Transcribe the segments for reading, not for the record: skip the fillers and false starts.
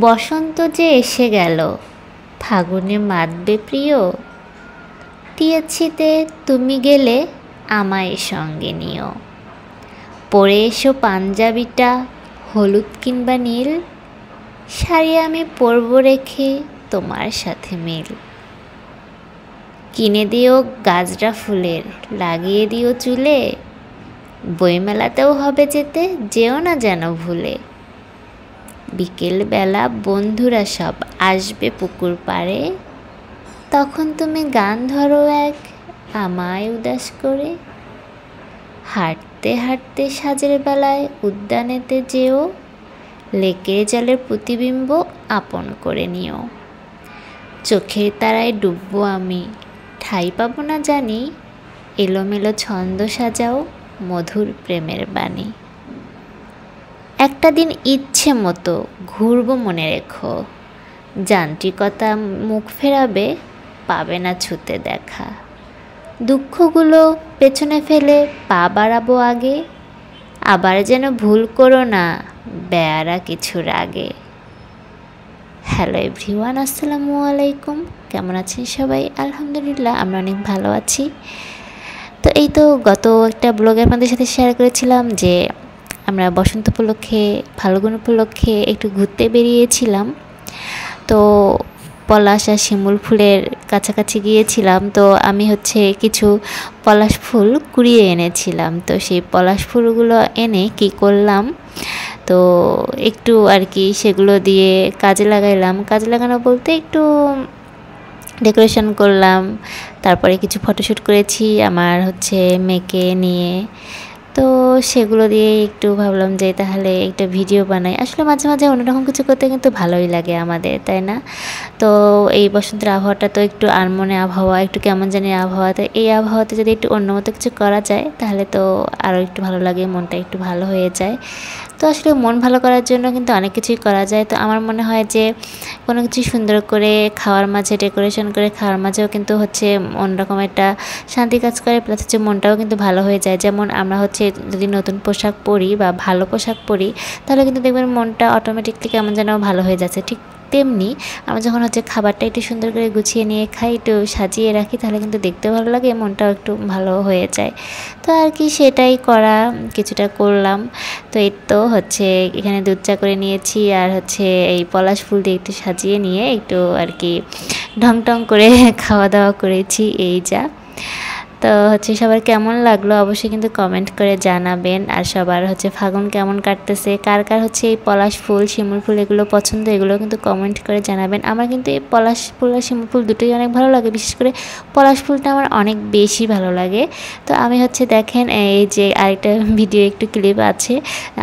বসন্ত যে এসে গেল, ফাগুনে মাতবে প্রিয়, টিয়েছিতে তুমি গেলে আমায় সঙ্গে নিও। পরে এসো পাঞ্জাবিটা হলুদ কিংবা নীল, শাড়ি আমি পরব রেখে তোমার সাথে মিল। কিনে দিও গাজরা ফুলের, লাগিয়ে দিও চুলে, বইমেলাতেও হবে যেতে, যেও না যেন ভুলে। বিকেলবেলা বন্ধুরা সব আসবে পুকুর পাড়ে, তখন তুমি গান ধরো এক আমায় উদাস করে। হাঁটতে হাঁটতে সাজের বেলায় উদ্যানেতে যেও, লেকের জলের প্রতিবিম্ব আপন করে নিও। চোখের তারায় ডুববো আমি, ঠাঁই পাবো না জানি, এলোমেলো ছন্দ সাজাও মধুর প্রেমের বাণী। একটা দিন ইচ্ছে মতো ঘুরবো মনে রেখো, যান্ত্রিকতা মুখ ফেরাবে, পাবে না ছুতে দেখা। দুঃখগুলো পেছনে ফেলে পা বাড়াবো আগে, আবার যেন ভুল করো না বেয়ারা কিছুর আগে। হ্যালো এভরিওয়ান, আসসালামু আলাইকুম। কেমন আছেন সবাই? আলহামদুলিল্লাহ আমরা অনেক ভালো আছি। তো এই তো গত একটা ব্লগে আপনাদের সাথে শেয়ার করেছিলাম যে আমরা বসন্ত উপলক্ষে, ফাল্গুন উপলক্ষে একটু ঘুরতে বেরিয়েছিলাম। তো পলাশ আর শিমুল ফুলের কাছাকাছি গিয়েছিলাম। তো আমি কিছু পলাশ ফুল কুড়িয়ে এনেছিলাম। তো সেই পলাশ ফুলগুলো এনে কি করলাম, তো একটু আর কি সেগুলো দিয়ে কাজে লাগাইলাম। কাজে লাগানো বলতে একটু ডেকোরেশন করলাম, তারপরে কিছু ফটোশ্যুট করেছি আমার মেয়েকে নিয়ে। তো সেগুলো দিয়ে একটু ভাবলাম যে তাহলে একটা ভিডিও বানাই। আসলে মাঝে মাঝে অন্যরকম কিছু করতে কিন্তু ভালোই লাগে আমাদের, তাই না? তো এই বসন্তের আবহাওয়াটা তো একটু আনমনে আবহাওয়া, একটু কেমন জানি আবহাওয়া। তো এই আবহাওয়াতে যদি একটু অন্য মতো কিছু করা যায় তাহলে তো আরও একটু ভালো লাগে, মনটা একটু ভালো হয়ে যায়। তো আসলে মন ভালো করার জন্য কিন্তু অনেক কিছুই করা যায়। তো আমার মনে হয় যে কোনো কিছু সুন্দর করে খাওয়ার মাঝে ডেকোরেশন করে খাওয়ার মাঝেও কিন্তু অন্যরকম একটা শান্তি কাজ করে, প্লাস মনটাও কিন্তু ভালো হয়ে যায়। যেমন আমরা যদি নতুন পোশাক পরি বা ভালো পোশাক পরি তাহলে কিন্তু দেখবেন মনটা অটোমেটিকলি কেমন যেন ভালো হয়ে যাচ্ছে। ঠিক তেমনি আমরা যখন খাবারটা একটু সুন্দর করে গুছিয়ে নিয়ে খাই, একটু সাজিয়ে রাখি, তাহলে কিন্তু দেখতেও ভালো লাগে, মনটাও একটু ভালো হয়ে যায়। তো আর কি সেটাই করা, কিছুটা করলাম। তো এই তো এখানে দুধ চা করে নিয়েছি, আর এই পলাশ ফুল দিয়ে একটু সাজিয়ে নিয়ে একটু আর কি ঢং টং করে খাওয়া দাওয়া করেছি, এই যা। তো সবার কেমন লাগলো অবশ্যই কিন্তু কমেন্ট করে জানাবেন। আর সবার ফাগুন কেমন কাটতেছে, কার কার এই পলাশ ফুল, শিমুল ফুল এগুলো পছন্দ, এগুলো কিন্তু কমেন্ট করে জানাবেন। আমার কিন্তু এই পলাশ ফুল আর শিমুল ফুল দুটোই অনেক ভালো লাগে, বিশেষ করে পলাশ ফুলটা আমার অনেক বেশি ভালো লাগে। তো আমি দেখেন এই যে আরেকটা ভিডিও একটু ক্লিপ আছে,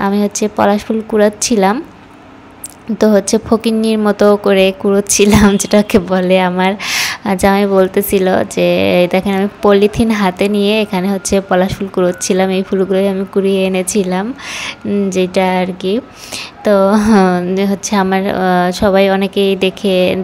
আমি পলাশ ফুল কুড়াচ্ছিলাম। তো ফকিন্নির মতো করে কুড়োচ্ছিলাম, যেটাকে বলে আমার জামাই বলতেছিল যে দেখেন আমি পলিথিন হাতে নিয়ে এখানে পলাশ ফুল কুড়োচ্ছিলাম। এই ফুলগুলোই আমি কুড়িয়ে এনেছিলাম, যেটা আর কি। তো আমার সবাই অনেকেই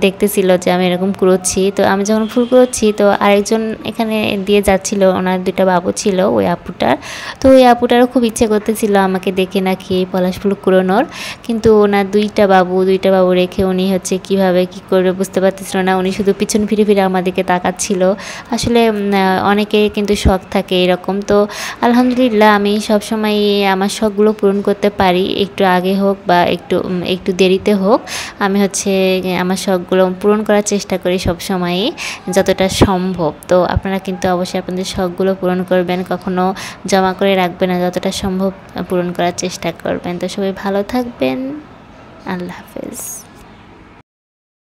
দেখতেছিল যে আমি এরকম কুড়োচ্ছি। তো আমি যখন ফুল কুড়োচ্ছি, তো আরেকজন এখানে দিয়ে যাচ্ছিল, ওনার দুটা বাবু ছিল ওই আপুটার। তো ওই আপুটারও খুব ইচ্ছে করতেছিল আমাকে দেখে নাকি পলাশ ফুল কুড়োনোর, কিন্তু ওনার দুইটা বাবু রেখে উনি কীভাবে কী করবে বুঝতে পারতেছিল না। উনি শুধু পিছন ফিরে ফিরে আমাদেরকে তাকাচ্ছিল। আসলে অনেকের কিন্তু শখ থাকে এরকম। তো আলহামদুলিল্লাহ আমি সবসময় আমার শখগুলো পূরণ করতে পারি, একটু আগে হোক বা একটু দেরিতে হোক। আমি আমার শখগুলো পূরণ করার চেষ্টা করি সবসময়ই, যতটা সম্ভব। তো আপনারা কিন্তু অবশ্যই আপনাদের শখগুলো পূরণ করবেন, কখনো জমা করে রাখবেন না, যতটা সম্ভব পূরণ করার চেষ্টা করবেন। তো সবাই ভালো থাকবেন, আল্লাহ হাফেজ।